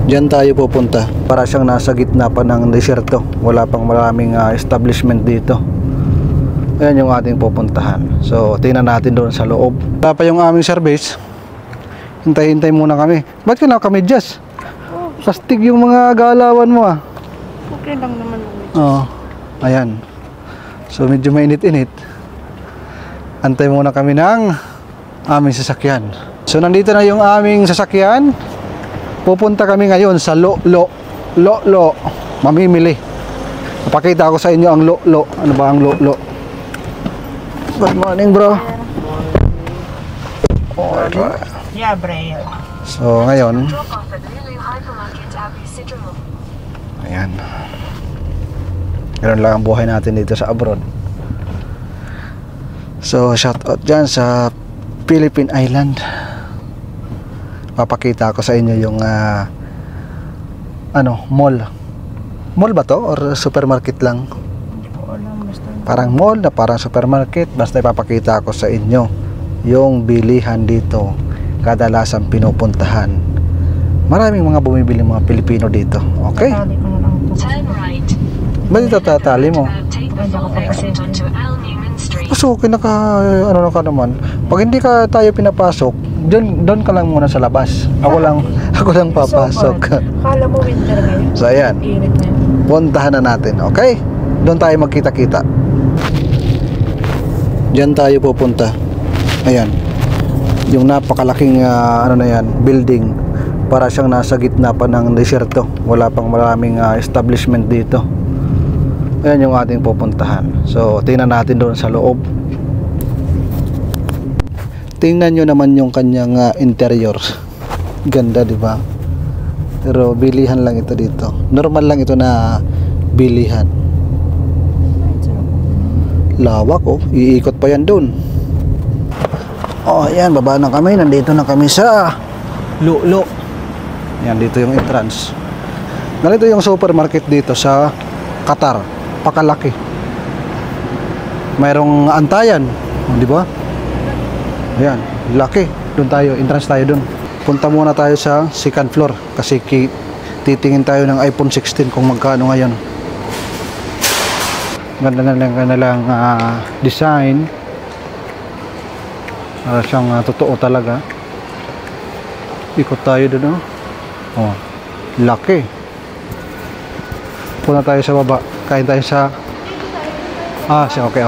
Diyan tayo pupunta. Para siyang nasa gitna pa ng desierto. Wala pang maraming establishment dito. Ayan yung ating pupuntahan. So tingnan natin doon sa loob. Wala pa yung aming service. Hintay-hintay muna kami. Ba't ka nakamedyas? Kastig yung mga galawan mo Okay lang naman. Oo. Ayan. So medyo mainit-init. Antay muna kami ng aming sasakyan. So nandito na yung aming sasakyan. Pupunta kami ngayon sa Lo-Lo. Mamimili. Papakita ko sa inyo ang Lo-Lo. Ano ba ang Lo-Lo? Good morning, bro. Alright. Yeah, Brian. So ngayon, ayan. Ganun lang ang buhay natin dito sa abroad. So shout out dyan sa Philippine Island. Papakita ko sa inyo yung mall. Mall ba to or supermarket lang? Hindi ko alam, basta. Parang mall na parang supermarket. Basta ipapakita ko sa inyo yung bilihan dito. Kadalasan pinupuntahan. Maraming mga bumibili mga Pilipino dito. Okay? Tatali ko na lang po. Ba't ito tatali mo? Hindi ako papasok. Pasukin na ka naman. Pag hindi ka tayo pinapasok, doon ka lang muna sa labas. Ako lang papasok. Akala mo winter ngayon? So ayan, Init na yun. puntahan na natin, okay? Doon tayo magkita-kita. Diyan tayo pupunta. Ayan. Yung napakalaking building. Para siyang nasa gitna pa ng desierto. Wala pang maraming establishment dito. Ayan yung ating pupuntahan. So tingnan natin doon sa loob. Tingnan nyo naman yung kanyang interior. Ganda, di ba? Pero bilihan lang ito dito. Normal lang ito na bilihan. Lawak iikot pa yan doon. Ayan, baba na kami. Nandito na kami sa Lo-Lo. Ayan, dito yung entrance. Ganito yung supermarket dito sa Qatar. Pakalaki. Mayroong antayan, di ba? Ayan, laki. Doon tayo, entrance tayo doon. Punta muna tayo sa second floor kasi titingin tayo ng iPhone 16 kung magkano ngayon. Ganda na lang design. Para siyang totoo talaga. Ikot tayo doon, laki. Punta tayo sa baba. Kain tayo sa okay.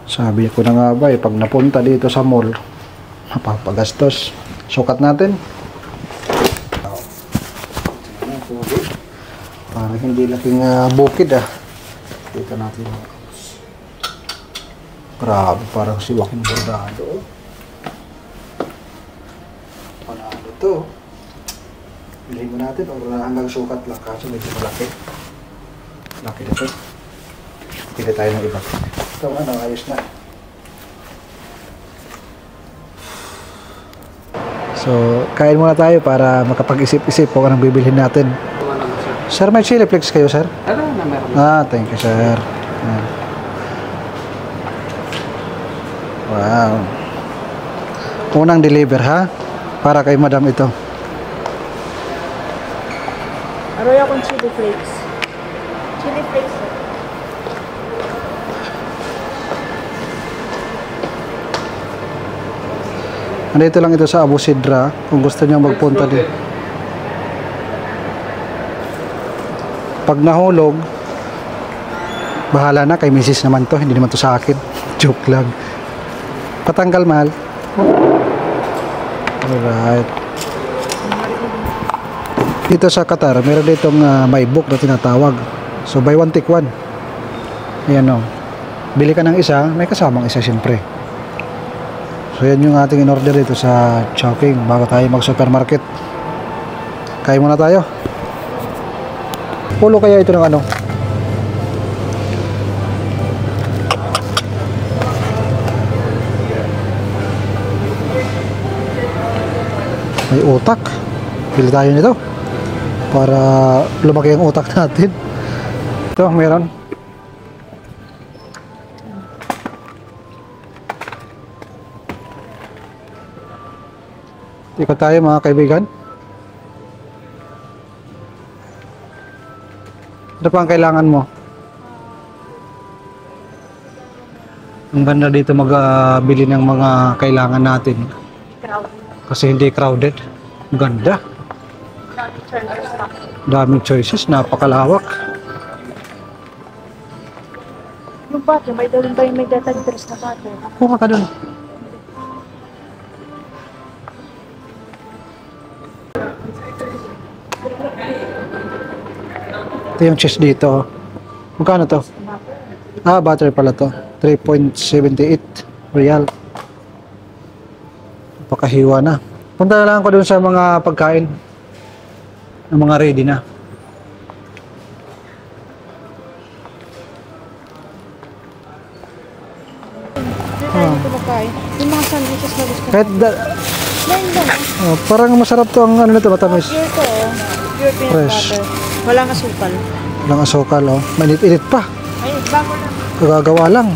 Sabi ko na nga ba pag napunta dito sa mall, mapapagastos. Sukat natin. Parang hindi laking bukid Dito natin. Grabe, parang si Joaquin Bordado. Panalo to. Bilhin mo natin o hanggang sukat lang kaso medyo malaki. Laki na to. Pili tayo ng iba. Ito ayos na. So, kain muna tayo para makapag-isip-isip kung anong bibilhin natin. Sir, may chili flakes kayo, sir? Meron. Thank you, sir. Wow. Unang deliver, ha? Para kay madam ito. Aroy akong chili flakes. Chili flakes. Andito lang ito sa Abu Sidra kung gusto niyo magpunta din. Pag nahulog, bahala na kay misis naman to, hindi naman to sa akin. Joke lang. Patanggal, mahal. Alright. Dito sa Qatar, meron ditong may book na tinatawag. So buy one take one. Ayan Bili ka ng isa, may kasamang isa siyempre. So yan yung ating in-order dito sa Chowking bago tayo mag-supermarket. Kain muna tayo. Pulo kaya ito ng may utak. Bili tayo nito para lumaki ang utak natin. Ito, meron. Ikot tayo mga kaibigan. Ano pa ang kailangan mo? Ang ganda dito magbili ng mga kailangan natin. Kasi hindi crowded. Ang ganda. Daming choices, napakalawak. Yung butter, may dalhin ba yung may detectors na butter? Kuha ka dun. Ito yung cheese dito. Magkano to? Ah, butter pala to. 3.78 real. Pakahiwa na. Punta na lang ko dun sa mga pagkain. Ng mga ready na. Hindi tayo dito makain. Yung mga sandwiches na gusto ko. Kahit Ngayon lang. parang masarap to ang ano nito, matamis. Pure to oh. Pure peanut Fresh. butter. Walang asukal. Walang asukal, oh. Mainit-init pa. Ay, bago lang. Gagawa lang.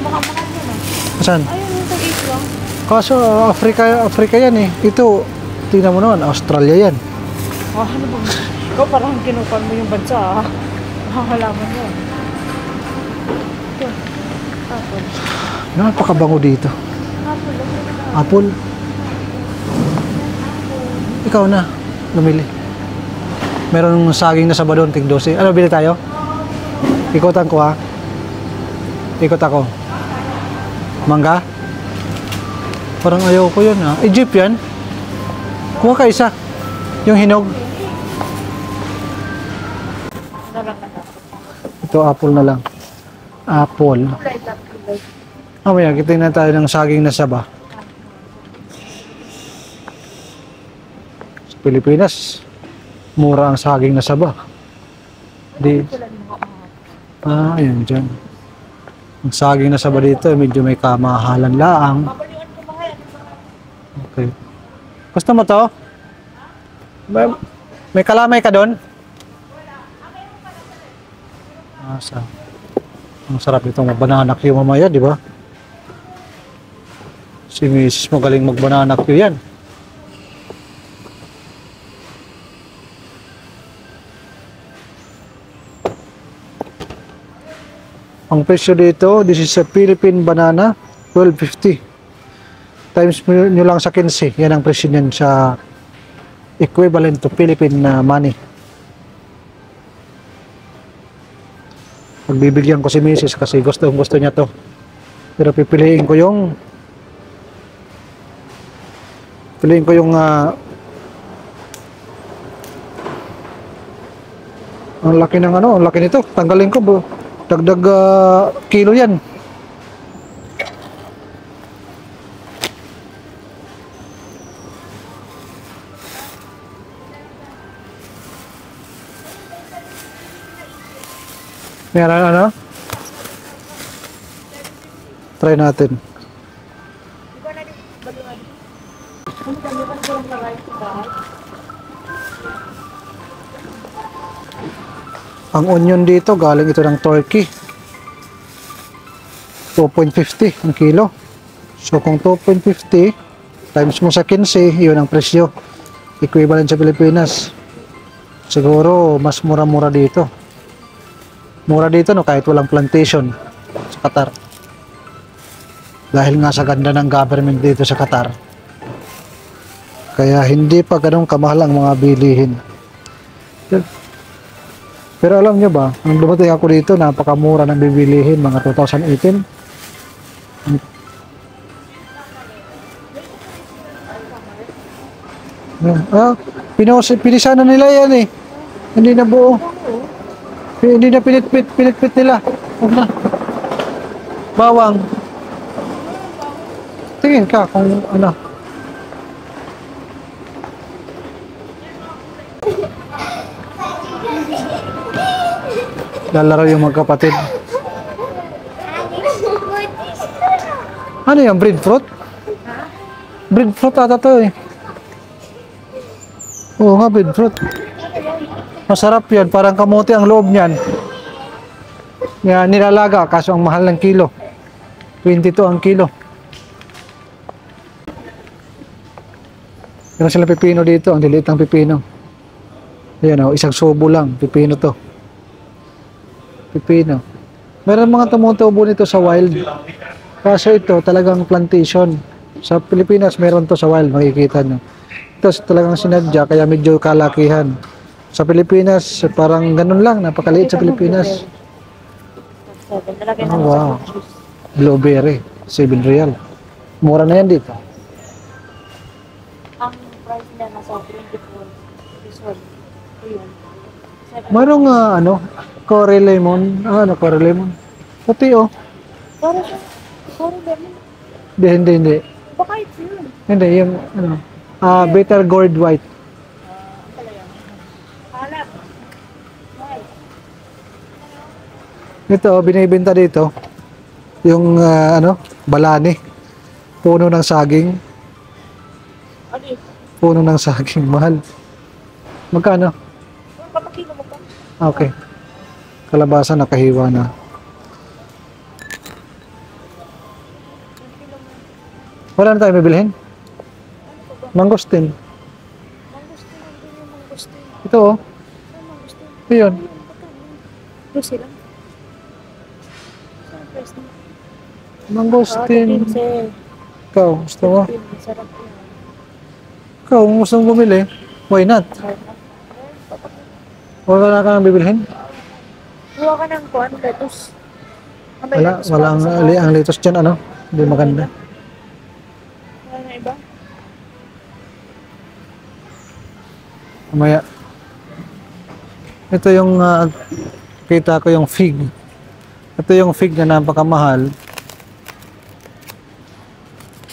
Mukha-mukha yun ah. Saan? Ayun, yung tag-8 lang. Kaso, Africa yan eh. Ito, tingnan mo naman, Australia yan. Oh, ano ba? Ikaw parang kinupan mo yung bansa ah. Makakalaman mo. Ito. Apple. Napakabango dito. Apple. Apple. Ikaw na, lumili. Meron saging na saba doon, tig 12. Ano, bili tayo? Ikotan ko ha. Ikot ako. Mangga? Parang ayaw ko yun ha. Egypt yan. Kuha ka isa. Yung hinog. Ito, apple na lang. Apple. Mamaya, kitingnan tayo ng saging na saba. Sa Pilipinas, mura ang saging na saba. Di. Ayan dyan. Ang saging na saba dito, medyo may kamahalan laang. Okay. Gusto mo to? May kalamay ka doon? Asa? Ang sarap itong banana Q mamaya, di ba? Si Mrs. magaling mag-banana Q yan. Ang presyo dito, this is a Philippine banana, 12.50. Times nyo lang sa 15, yan ang presyo niyan sa equivalent to Philippine money. Pagbibigyan ko si Mrs. kasi gusto niya to. Pero pipiliin ko yung ang laki ng ang laki nito. Tanggalin ko, bro. Dagdag kilo yan. Meron ano? Try natin. Ang onion dito, galing ito ng Turkey. 2.50 ang kilo. So kung 2.50 times mo sa 15, yun ang presyo. Equivalent sa Pilipinas. Siguro mas mura-mura dito. Mura dito no, kahit walang plantation sa Qatar. Dahil nga sa ganda ng government dito sa Qatar. Kaya hindi pa ganun kamahal ang mga bilihin. Pero alam nyo ba, nung dumating ako dito, napakamura ng bibilihin, mga 2018. Pinisan na nila yan eh. Hindi na buo. Hindi na pinitpit nila. Huwag na. Bawang. Tingin ka kung ano. Lalaro yung magkapatid. Ano yung breadfruit? Breadfruit ata to eh. Oo nga, breadfruit. Masarap yan, parang kamote ang loob niyan. Nilalaga, kaso ang mahal ng kilo. 22 ang kilo. Meron silang pipino dito, ang diliit ng pipino. Ayan o, isang subo lang. Pipino to. Pipino. Meron mga tumutubo nito sa wild. Kaso ito talagang plantation. Sa Pilipinas meron to sa wild, makikita nyo. Ito talagang sinadya, kaya medyo kalakihan. Sa Pilipinas, parang ganun lang, napakaliit sa Pilipinas. Oh, wow. Blueberry, 7 real. Mura na yan dito. Ang price niya nasa 24. This one. Ayun. Mayroong curry lemon. Curry lemon. Puti oh. Para siya. Para lemon. Hindi. Baka ito yun. Hindi, yung bitter gourd white. Pala yan. Halap. Ito, binibenta dito. Yung balani. Puno ng saging. Ano yun? Puno ng saging. Mahal. Magkano? Papakilo mo pa. Okay. Kalabasa nakahiwa na. Wala na tayo bibilhin? Mangosteen. Mangustin. Ano yung mangustin? Ito oh. Ano mangustin? Ayun. Lucy lang. Saan price na? Mangosteen. 15. Ikaw, gusto mo? Sarap yan. Ikaw, kung gusto mong bumili, why not? Wala na ka nang bibilhin? Huwa ka ng kuwan, lettuce. Walang ang lettuce dyan, hindi maganda. Wala na iba? Mamaya. Ito yung kita ko yung fig. Ito yung fig na napakamahal.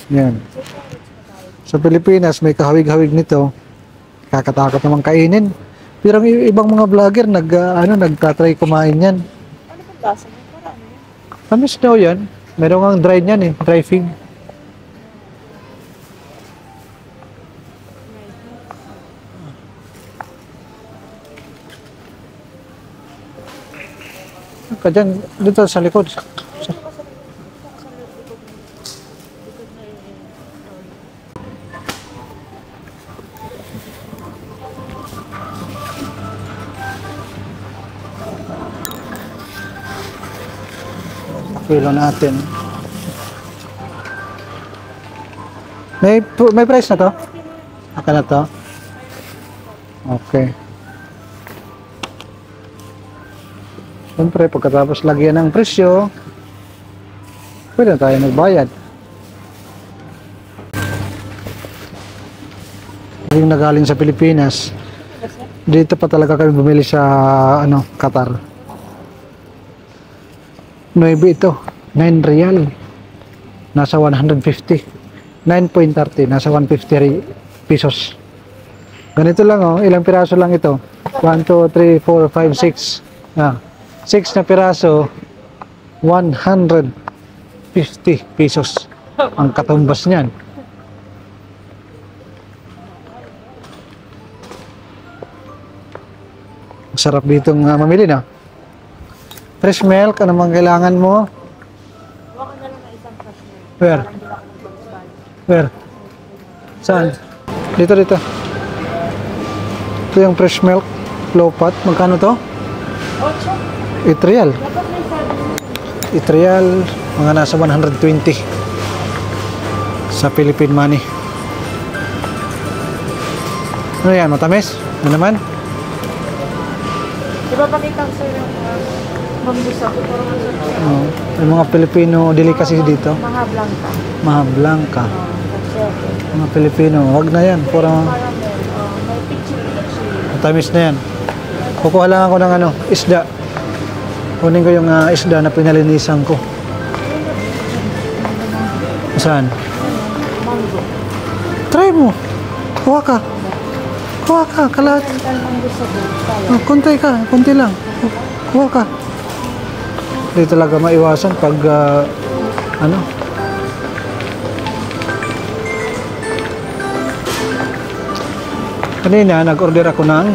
Yan. Sa Pilipinas may kahawig-hawig nito. Kakatakot naman kainin. Pero ang ibang mga vlogger nagtatry kumain yan. Ano ba lasa mo? Para ano yun? Tamis daw yan. Meron ang dry niyan dry fig. Kadyan, dito sa likod. Kilo natin. May price na to? Aka na to? Okay. Siyempre, pagkatapos lagyan ng presyo, pwede na tayo magbayad. Yung nagaling sa Pilipinas, dito pa talaga kami bumili sa Qatar. 9 ito, 9 real. Nasa 150. 9.30, nasa 150 pesos. Ganito lang ilang piraso lang ito. 1, 2, 3, 4, 5, 6. 6 na piraso, 150 pesos. Ang katumbas niyan. Sarap ditong mamili na. Fresh milk, ano mang kailangan mo? Huwa ka na lang na isang fresh milk. Where? Parang hindi ako nag-buy. Where? Saan? Dito. Ito yung fresh milk, low fat. Magkano to? 8. 8 real. Dapat may 7. 8 real, mga nasa 120 sa Philippine money. Ano yan, matamis? Ano naman? Diba pakita ko sa'yo yung mambusa ko? Parang ang sarap. Yung mga Pilipino delicacy dito. Mga blanca. Mga blanca. That's it. Mga Pilipino, wag na yan. Pura Caramel. May pichi-pichi. matamis na yan. Kukuha lang ako ng isda. Kunin ko yung isda na pinalinisan ko. Saan? Mango. Try mo. Kuha ka. Kalat. Konti lang. Kuha ka. Hindi talaga maiwasan pag kanina nag-order ako ng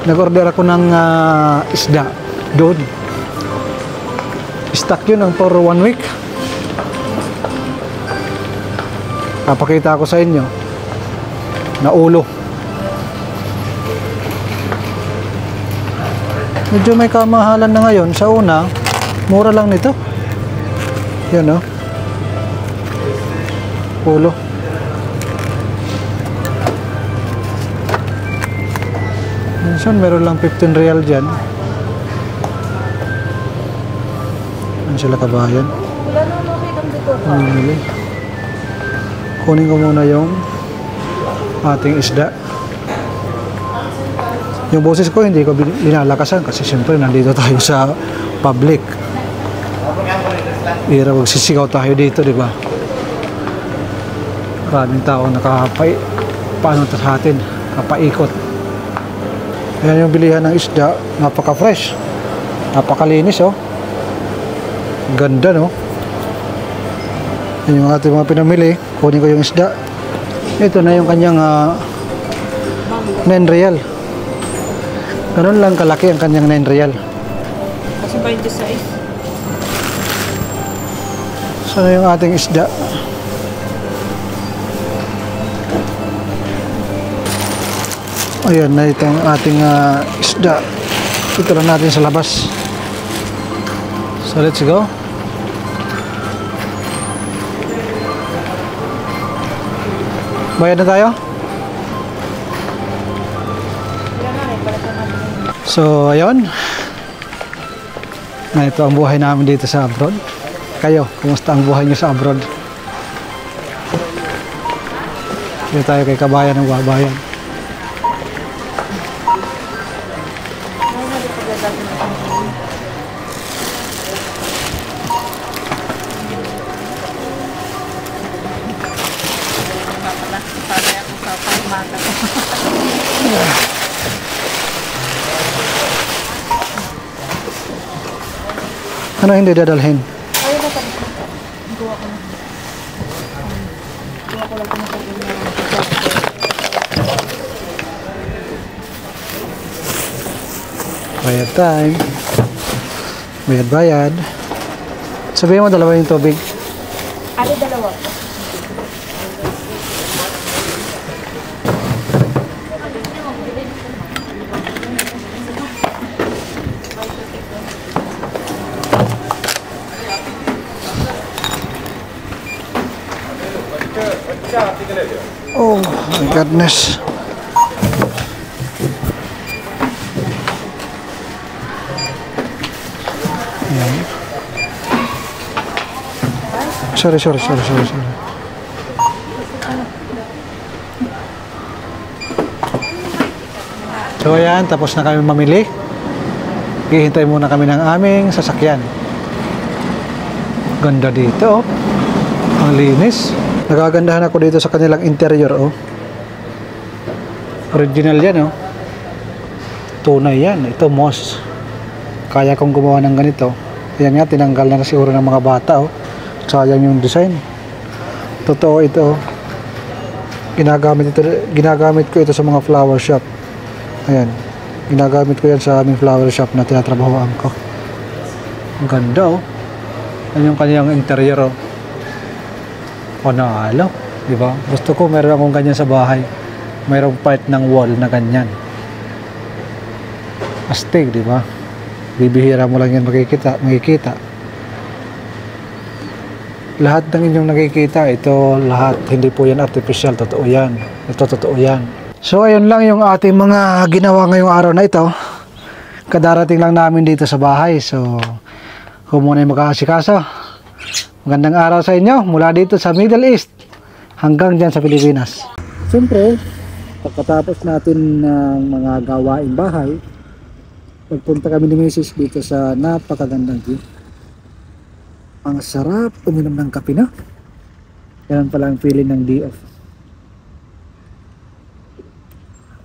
nag-order ako ng isda doon. Stock yun for 1 week. Papakita ko sa inyo na ulo. Medyo may kamahalan na ngayon. Sa una, mura lang nito. Yan o. Pulo. Minsan meron lang 15 real dyan. Ano sila kabayan? Wala na makikita dito. Mamili. Kunin ko muna yung ating isda. Yung boses ko hindi ko linalakasan kasi siyempre nandito tayo sa public. Ira magsisigaw tayo dito, di ba? Maraming tao nakapay. Paano ito sa atin? Kapaikot. Ayan yung bilihan ng isda. Napaka-fresh. Napakalinis, oh. Ganda, no? Yan yung ating mga pinamili. Kunin ko yung isda. Ito na yung kanyang 9 real. Ganun lang kalaki ang kanyang 9 real. Kasi 26. Saan yung ating isda? Ayan na itong ating isda. Ito lang natin sa labas. So let's go. Bayad na tayo? So ayun. Na ito ang buhay namin dito sa abroad. Kayo, kumusta ang buhay niyo sa abroad? Dito tayo kay kabayan ng babayan. Ano hindi dadalhin? Ayun na tapos na. Gawa ko na. Gawa ko lang kung nasabihin na. Bayad time. Bayad. Sabihin mo dalawa yung tubig. Ali, dalawa. Oh my goodness. Ayan. Sorry. So ayan, tapos na kami mamili. Hihintay muna kami ng aming sasakyan. Ganda dito, oh. Ang linis. Nagagandahan ako dito sa kanilang interior, oh. Original yan, oh. Tunay yan. Ito, moss. Kaya kong gumawa ng ganito. Yan nga, tinanggal na siguro ng mga bata, oh. Sayang yung design. Totoo ito, oh. Ginagamit ko ito sa mga flower shop. Ayan. Ginagamit ko yan sa aming flower shop na tinatrabahoan ko. Ang ganda, oh. Yan yung kanyang interior, oh. Panalo, di ba? Gusto ko meron akong ganyan sa bahay. Mayroong part ng wall na ganyan. Astig, di ba? Bibihira mo lang yan makikita. Lahat ng inyong nakikita, ito lahat, hindi po yan artificial, totoo yan. Ito totoo yan. So ayun lang yung ating mga ginawa ngayong araw na ito. Kadarating lang namin dito sa bahay. So kung muna yung makaasikaso. Magandang araw sa inyo mula dito sa Middle East hanggang dyan sa Pilipinas. Siyempre, pagkatapos natin ng mga gawaing bahay, pagpunta kami ni Mrs. dito sa napakagandang view. Ang sarap uminom ng kape, no? Yan pala ang feeling ng day off.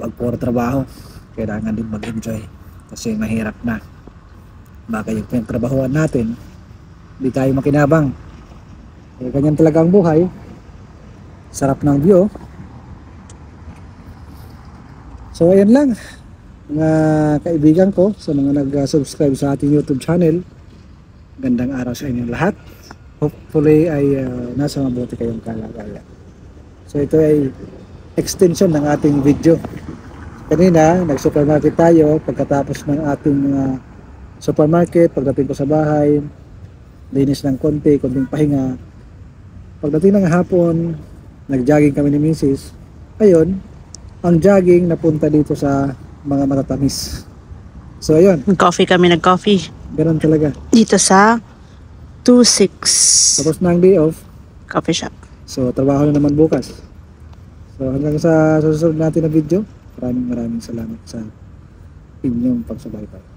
Wag puro trabaho, kailangan din mag-enjoy kasi mahirap na. Baka yung pinagtrabahuan natin, hindi tayo makinabang. Eh, ganyan talaga ang buhay. Sarap ng view. So ayan lang mga kaibigan ko, sa mga nag-subscribe sa ating YouTube channel. Gandang araw sa inyong lahat. Hopefully ay nasa mabuti kayong kalagayan. So ito ay extension ng ating video. Kanina, nag-supermarket tayo. Pagkatapos ng ating supermarket, pagdating ko sa bahay, linis ng konting pahinga. Pagdating ng hapon, nag-jogging kami ni Mrs. Ayun, ang jogging napunta dito sa mga matatamis. So ayun, Nag-coffee kami, nag-coffee. ganun talaga. Dito sa 26 Tapos na ang day off, coffee shop. so trabaho na naman bukas. So hanggang sa susunod natin na video, maraming salamat sa inyong pagsubaybay.